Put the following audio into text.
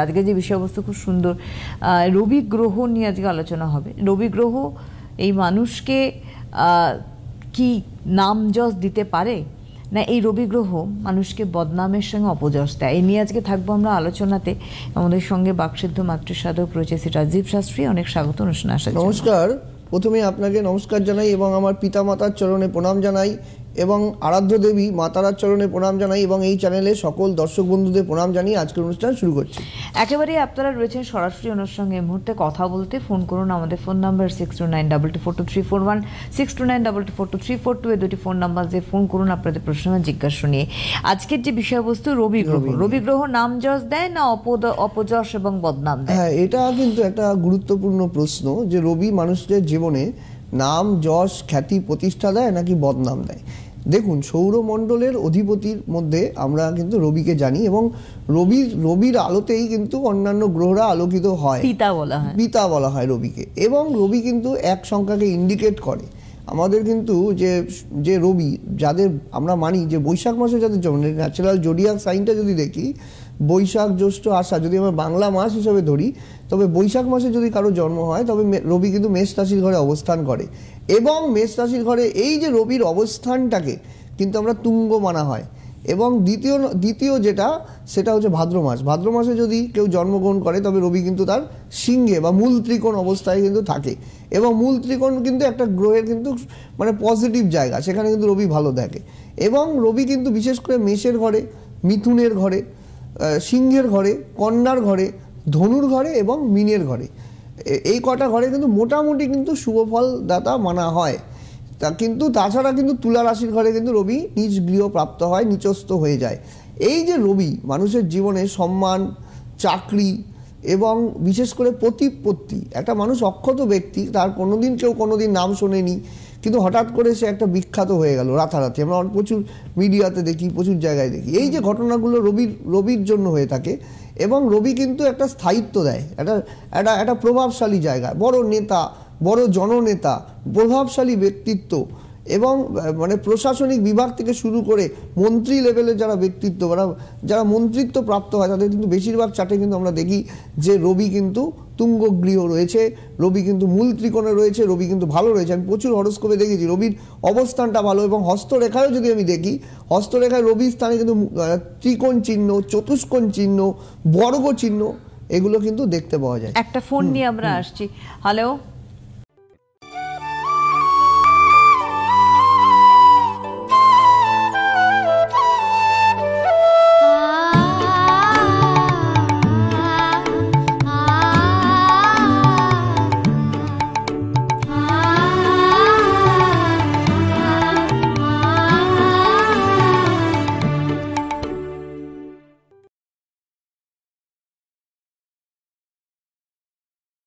আজকে যে বিষয়বস্তু খুব সুন্দর, রবি গ্রহ নিয়ে আজকে আলোচনা হবে। রবি গ্রহ এই মানুষকে কি নাম যশ দিতে পারে, না এই রবি গ্রহ মানুষকে বদনামের সঙ্গে অপযশ দেয়? এই নিয়ে আজকে থাকবো আমরা আলোচনাতে। আমাদের সঙ্গে বাকসিদ্ধ মাতৃসাধক রয়েছে শ্রী রাজীব শাস্ত্রী। অনেক স্বাগত অনুষ্ঠানে আসার জন্য। নমস্কার। প্রথমে আপনাকে নমস্কার জানাই এবং আমার পিতা মাতার চরণে প্রণাম জানাই এবং আরাধ্য দেবী মাতারার চরণে প্রণাম জানাই এবং এই চ্যানেলে সকল দর্শক বন্ধুদের প্রণাম জানিয়ে আজকের অনুষ্ঠান শুরু করছি। একেবারেই আপনারা রয়েছেন সরাসরি অনুষ্ঠানে। এই মুহূর্তে কথা বলতে ফোন করুন আমাদের ফোন নাম্বার 6292242341, 6292242342, এই দুটি ফোন নাম্বার যে ফোন করুন আপনাদের প্রশ্ন জিজ্ঞাসা নিয়ে। আজকের যে বিষয়বস্তু রবি গ্রহ, রবি গ্রহ নাম যশ দেয় না অপযশ এবং বদনাম দেয়? হ্যাঁ, এটা কিন্তু একটা গুরুত্বপূর্ণ প্রশ্ন যে রবি মানুষদের জীবনে নাম যশ খ্যাতি প্রতিষ্ঠা দেয় নাকি বদনাম দেয়। দেখুন, সৌরমণ্ডলের অধিপতির মধ্যে আমরা কিন্তু রবিকে জানি এবং রবির আলোতেই কিন্তু অন্যান্য গ্রহরা আলোকিত হয়। পিতা বলা হয় রবিকে। এবং রবি কিন্তু এক সংখ্যাকে ইন্ডিকেট করে। আমাদের কিন্তু যে রবি যাদের আমরা মানি যে বৈশাখ মাসে যাদের জন্ম, ন্যাচারাল জোডিয়াক সাইনটা যদি দেখি, বৈশাখ জ্যৈষ্ঠ আষাঢ় যদি আমরা বাংলা মাস হিসেবে ধরি, তবে বৈশাখ মাসে যদি কারো জন্ম হয় তবে রবি কিন্তু মেষ রাশির ঘরে অবস্থান করে এবং মেষ রাশির ঘরে এই যে রবির অবস্থানটাকে কিন্তু আমরা তুঙ্গ মানা হয়। এবং দ্বিতীয় যেটা সেটা হচ্ছে ভাদ্র মাস। ভাদ্র মাসে যদি কেউ জন্মগ্রহণ করে তবে রবি কিন্তু তার সিংহে বা মূল ত্রিকোণ অবস্থায় কিন্তু থাকে এবং মূল ত্রিকোণ কিন্তু একটা গ্রহের কিন্তু মানে পজিটিভ জায়গা, সেখানে কিন্তু রবি ভালো দেখে। এবং রবি কিন্তু বিশেষ করে মেষের ঘরে, মিথুনের ঘরে, সিংহের ঘরে, কন্যার ঘরে, ধনুর ঘরে এবং মীনের ঘরে, এই কটা ঘরে কিন্তু মোটামুটি কিন্তু শুভফল দাতা মানা হয়। কিন্তু তাছাড়া কিন্তু তুলা রাশির ঘরে কিন্তু রবি নিজ গৃহ প্রাপ্ত হয়, নিচস্থ হয়ে যায়। এই যে রবি মানুষের জীবনে সম্মান, চাকরি এবং বিশেষ করে প্রতিপত্তি, একটা মানুষ অক্ষত ব্যক্তি, তার কেউ কোনোদিন নাম শোনেনি, কিন্তু হঠাৎ করে সে একটা বিখ্যাত হয়ে গেল রাতারাতি। আমরা প্রচুর মিডিয়াতে দেখি, প্রচুর জায়গায় দেখি এই যে ঘটনাগুলো রবির জন্য হয়ে থাকে। এবং রবি কিন্তু একটা স্থায়িত্ব দেয়, একটা প্রভাবশালী জায়গা, বড় নেতা, বড় জননেতা, প্রভাবশালী ব্যক্তিত্ব এবং মানে প্রশাসনিক বিভাগ থেকে শুরু করে মন্ত্রী লেভেলের যারা ব্যক্তিত্ব, যারা মন্ত্রিত্ব প্রাপ্ত হয় তাদের কিন্তু বেশিরভাগ চার্টে কিন্তু আমরা দেখি যে রবি কিন্তু তুঙ্গগৃহ রয়েছে, রবি কিন্তু মূল ত্রিকোণে রয়েছে, রবি কিন্তু ভালো রয়েছে। আমি প্রচুর হরোস্কোপে দেখেছি রবির অবস্থানটা ভালো। এবং হস্তরেখায়ও যদি আমি দেখি, হস্তরেখায় রবির স্থানে কিন্তু ত্রিকোণ চিহ্ন, চতুষ্কোণ চিহ্ন, বর্গ চিহ্ন এগুলো কিন্তু দেখতে পাওয়া যায়। একটা ফোন নিয়ে আমরা আসছি। হ্যালো।